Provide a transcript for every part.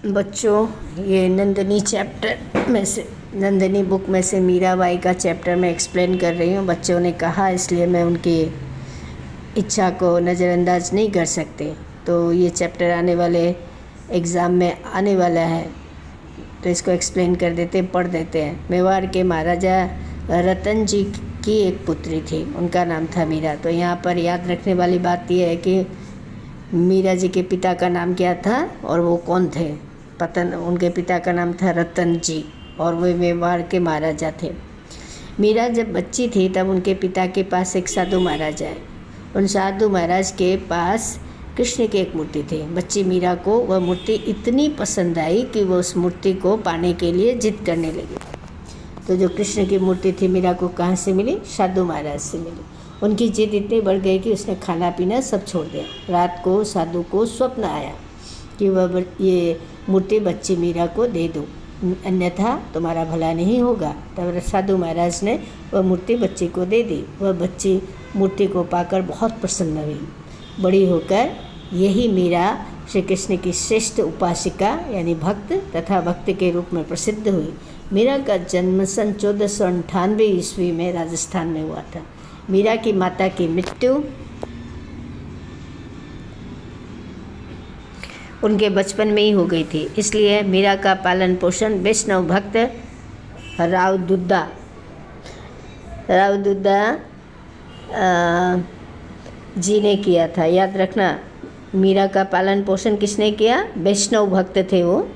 बच्चों, ये नंदिनी बुक में से मीराबाई का चैप्टर मैं एक्सप्लेन कर रही हूँ। बच्चों ने कहा इसलिए मैं उनकी इच्छा को नज़रअंदाज नहीं कर सकते। तो ये चैप्टर आने वाले एग्ज़ाम में आने वाला है, तो इसको एक्सप्लेन कर देते हैं, पढ़ देते हैं। मेवाड़ के महाराजा रतन जी की एक पुत्री थी, उनका नाम था मीरा। तो यहाँ पर याद रखने वाली बात यह है कि मीरा जी के पिता का नाम क्या था और वो कौन थे। उनके पिता का नाम था रतन जी और वे मेवाड़ के महाराजा थे। मीरा जब बच्ची थी तब उनके पिता के पास एक साधु महाराज आए। उन साधु महाराज के पास कृष्ण की एक मूर्ति थी। बच्ची मीरा को वह मूर्ति इतनी पसंद आई कि वो उस मूर्ति को पाने के लिए जिद करने लगी। तो जो कृष्ण की मूर्ति थी मीरा को कहाँ से मिली? साधु महाराज से मिली। उनकी जिद इतनी बढ़ गई कि उसने खाना पीना सब छोड़ दिया। रात को साधु को स्वप्न आया कि वह ये मूर्ति बच्ची मीरा को दे दो, अन्यथा तुम्हारा भला नहीं होगा। तब साधु महाराज ने वह मूर्ति बच्ची को दे दी। वह बच्ची मूर्ति को पाकर बहुत प्रसन्न हुई। बड़ी होकर यही मीरा श्री कृष्ण की श्रेष्ठ उपासिका यानी भक्त तथा भक्त के रूप में प्रसिद्ध हुई। मीरा का जन्म सन 1498 ईस्वी में राजस्थान में हुआ था। मीरा की माता की मृत्यु उनके बचपन में ही हो गई थी, इसलिए मीरा का पालन पोषण वैष्णव भक्त राव दुद्दा जी ने किया था। याद रखना, मीरा का पालन पोषण किसने किया? वैष्णव भक्त थे, वो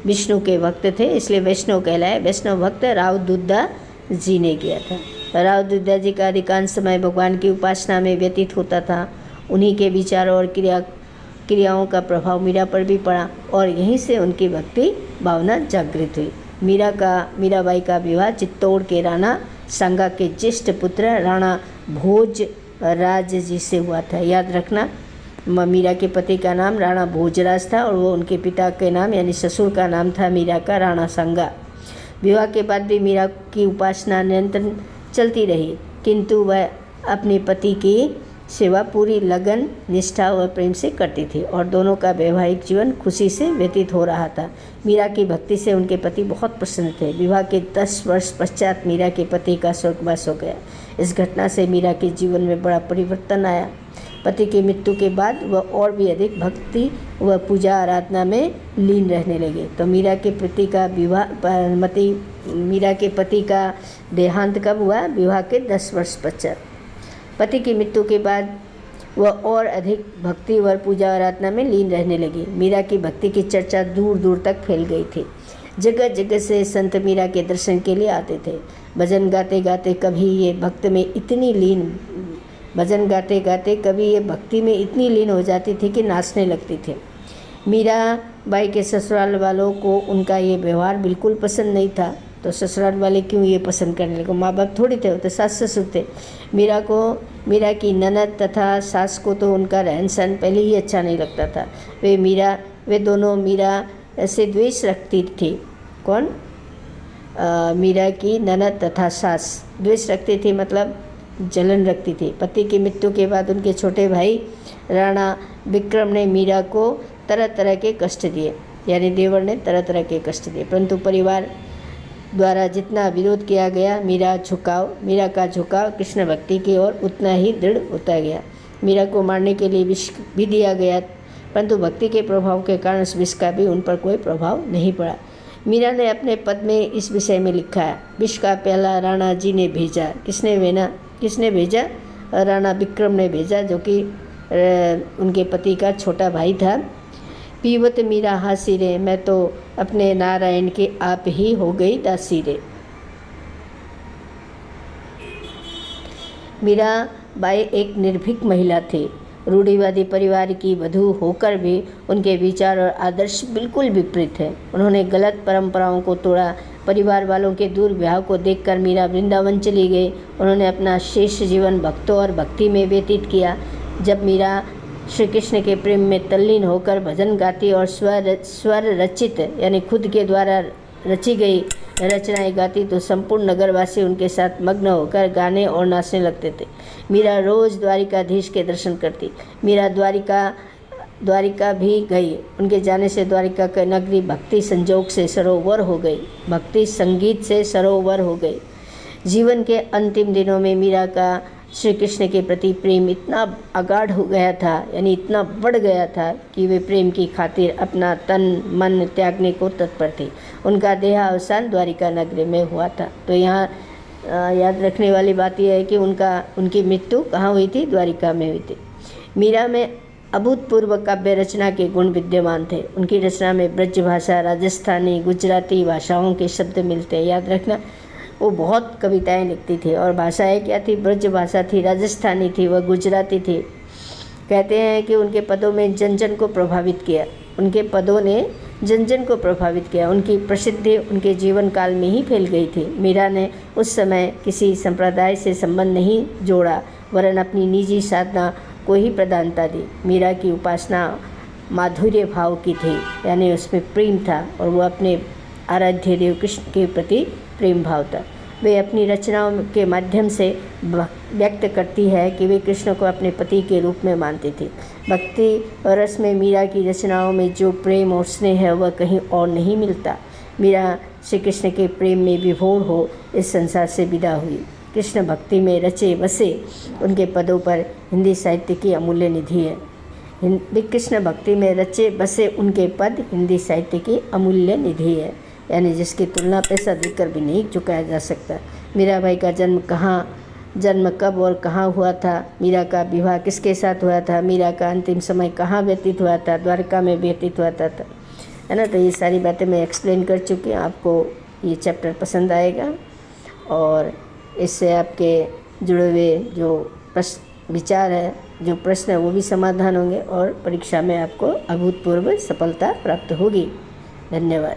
विष्णु के भक्त थे, इसलिए वैष्णव कहलाए। वैष्णव भक्त राव दुद्दा जी ने किया था। राव दुद्दा जी का अधिकांश समय भगवान की उपासना में व्यतीत होता था। उन्हीं के विचारों और क्रियाओं का प्रभाव मीरा पर भी पड़ा और यहीं से उनकी भक्ति भावना जागृत हुई। मीराबाई का विवाह चित्तौड़ के राणा सांगा के ज्येष्ठ पुत्र राणा भोज राज जी से हुआ था। याद रखना, मीरा के पति का नाम राणा भोजराज था और वो उनके पिता के नाम यानी ससुर का नाम था मीरा का राणा सांगा। विवाह के बाद भी मीरा की उपासना निरंतर चलती रही, किंतु वह अपने पति की सेवा पूरी लगन, निष्ठा व प्रेम से करती थी और दोनों का वैवाहिक जीवन खुशी से व्यतीत हो रहा था। मीरा की भक्ति से उनके पति बहुत प्रसन्न थे। विवाह के 10 वर्ष पश्चात मीरा के पति का स्वर्गवास हो गया। इस घटना से मीरा के जीवन में बड़ा परिवर्तन आया। पति की मृत्यु के बाद वह और भी अधिक भक्ति व पूजा आराधना में लीन रहने लगे। तो मीरा के पति का देहांत कब हुआ? विवाह के 10 वर्ष पश्चात। पति की मृत्यु के बाद वह और अधिक भक्ति व पूजा आराधना में लीन रहने लगी। मीरा की भक्ति की चर्चा दूर दूर तक फैल गई थी। जगह जगह से संत मीरा के दर्शन के लिए आते थे। भजन गाते गाते कभी ये भक्ति में भक्ति में इतनी लीन हो जाती थी कि नाचने लगती थी। मीराबाई के ससुराल वालों को उनका ये व्यवहार बिल्कुल पसंद नहीं था। तो ससुराल वाले क्यों ये पसंद करने लगे? माँ बाप थोड़ी थे, वो तो सास ससुर थे। मीरा की ननद तथा सास को तो उनका रहन सहन पहले ही अच्छा नहीं लगता था। वे दोनों मीरा से द्वेष रखती थी। कौन? मीरा की ननद तथा सास द्वेष रखती थी, मतलब जलन रखती थी। पति की मृत्यु के बाद उनके छोटे भाई राणा विक्रम ने मीरा को तरह तरह के कष्ट दिए, यानी देवर ने तरह तरह के कष्ट दिए, परंतु परिवार द्वारा जितना विरोध किया गया, मीरा का झुकाव कृष्ण भक्ति की ओर उतना ही दृढ़ होता गया। मीरा को मारने के लिए विष भी दिया गया, परंतु भक्ति के प्रभाव के कारण उस विष का भी उन पर कोई प्रभाव नहीं पड़ा। मीरा ने अपने पद में इस विषय में लिखा है, विष का प्याला राणा जी ने भेजा। किसने भेजा? राणा विक्रम ने भेजा, जो कि उनके पति का छोटा भाई था। पीवत मीरा हासी रे, मैं तो अपने नारायण के आप ही हो गई दासी रे। मीराबाई एक निर्भीक महिला थी। रूढ़िवादी परिवार की वधू होकर भी उनके विचार और आदर्श बिल्कुल विपरीत है। उन्होंने गलत परंपराओं को तोड़ा। परिवार वालों के दूर विवाह को देखकर मीरा वृंदावन चली गई। उन्होंने अपना शेष जीवन भक्तों और भक्ति में व्यतीत किया। जब मीरा श्री कृष्ण के प्रेम में तल्लीन होकर भजन गाती और स्वर रचित यानी खुद के द्वारा रची गई रचनाएं गाती तो संपूर्ण नगरवासी उनके साथ मग्न होकर गाने और नाचने लगते थे। मीरा रोज द्वारिकाधीश के दर्शन करती। मीरा द्वारिका द्वारिका भी गई। उनके जाने से द्वारिका का नगरी भक्ति संजोग से सरोवर हो गई, भक्ति संगीत से सरोवर हो गई। जीवन के अंतिम दिनों में मीरा का श्री कृष्ण के प्रति प्रेम इतना अगाढ़ हो गया था, यानी इतना बढ़ गया था कि वे प्रेम की खातिर अपना तन मन त्यागने को तत्पर थी। उनका देहावसान द्वारिका नगरी में हुआ था। तो यहाँ याद रखने वाली बात यह है कि उनकी मृत्यु कहाँ हुई थी? द्वारिका में हुई थी। मीरा में अभूतपूर्व काव्य रचना के गुण विद्यमान थे। उनकी रचना में ब्रज भाषा, राजस्थानी, गुजराती भाषाओं के शब्द मिलते हैं। याद रखना, वो बहुत कविताएं लिखती थी और भाषाएं क्या थी? ब्रज भाषा थी, राजस्थानी थी, वह गुजराती थी। कहते हैं कि उनके पदों में जन जन को प्रभावित किया, उनके पदों ने जन जन को प्रभावित किया। उनकी प्रसिद्धि उनके जीवन काल में ही फैल गई थी। मीरा ने उस समय किसी संप्रदाय से संबंध नहीं जोड़ा, वरन अपनी निजी साधना को ही प्रधानता दी। मीरा की उपासना माधुर्य भाव की थी, यानी उसमें प्रेम था और वो अपने आराध्य देव कृष्ण के प्रति प्रेम भाव था। वे अपनी रचनाओं के माध्यम से व्यक्त करती है कि वे कृष्ण को अपने पति के रूप में मानती थी। भक्ति रस में मीरा की रचनाओं में जो प्रेम और स्नेह है वह कहीं और नहीं मिलता। मीरा श्री कृष्ण के प्रेम में विभोर हो इस संसार से विदा हुई। कृष्ण भक्ति में रचे बसे उनके पदों पर हिंदी साहित्य की अमूल्य निधि है। कृष्ण भक्ति में रचे बसे उनके पद हिंदी साहित्य की अमूल्य निधि है, यानी जिसकी तुलना पैसा देकर भी नहीं चुकाया जा सकता। मीराबाई का जन्म कब और कहाँ हुआ था? मीरा का विवाह किसके साथ हुआ था? मीरा का अंतिम समय कहाँ व्यतीत हुआ था? द्वारका में व्यतीत हुआ था, है ना। तो ये सारी बातें मैं एक्सप्लेन कर चुकी हूँ। आपको ये चैप्टर पसंद आएगा और इससे आपके जुड़े हुए जो विचार है, जो प्रश्न है, वो भी समाधान होंगे और परीक्षा में आपको अभूतपूर्व सफलता प्राप्त होगी। धन्यवाद।